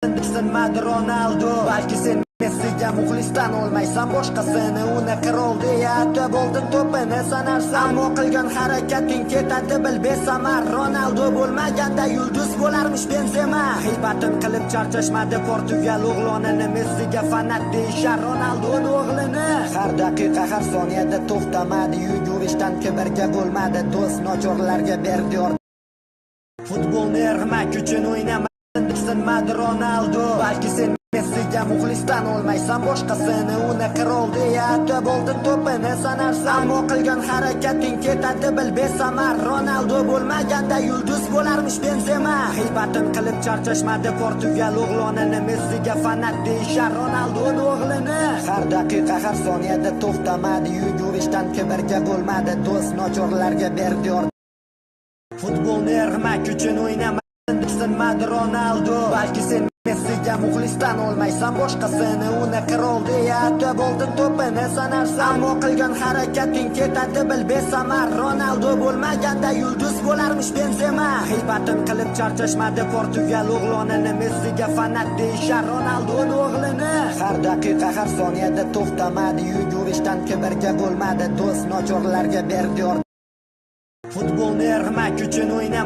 Sinmadi Ronaldo, balki sen Messiga muxlisdan olmaysan, boshqasini uni qirol deya atab oldin to'pini sanarsan. Ammo qilgan harakating ketadi bil besamar. Ronaldo bo'lmaganda yulduz bo'larmish Benzema. G'iybatin qilib charchashmadi Portugal o'g'lonini, Messiga fanat deyishar Ronaldoning o'g'lini. Har daqiqa har soniyada to'xtamadi, yugurishdan kibrga bo'lmadi, do'st nochorlarga berdi yordam. Futbolni ermak uchun o'ynama. Sinmadi Ronaldo, balki sen Messiga muxlisdan olmaysan, boshqasini uni qirol deya atab oldin to'pini sanarsan. Ammo qilgan harakating ketadi bil besamar. Ronaldo bo'lmaganda yulduz bo'larmish Benzema. G'iybatin qilib charchashmadi Portugal o'g'lonini, Messiga fanat deyishar Ronaldoning o'g'lini. Har daqiqa har soniyada to'xtamadi, yugurishdan kibrga bo'lmadi, do'st nochorlarga berdi yordam. Futbolni ermak uchun o'ynama. Sinmadi Ronaldo, balki sen Messiga muxlisdan olmaysan, boshqasini uni qirol deya atab oldin to'pini sanarsan. Ammo qilgan harakating ketadi bil besamar. Ronaldo bo'lmaganda yulduz bo'larmish Benzema. G'iybatin qilib charchashmadi Portugal o'g'lonini, Messiga fanat deyishar Ronaldoning o'g'lini. Har daqiqa har soniyada to'xtamadi, yugurishdan kibrga bo'lmadi, do'st nochorlarga berdi yordam. Futbolni ermak uchun o'ynama.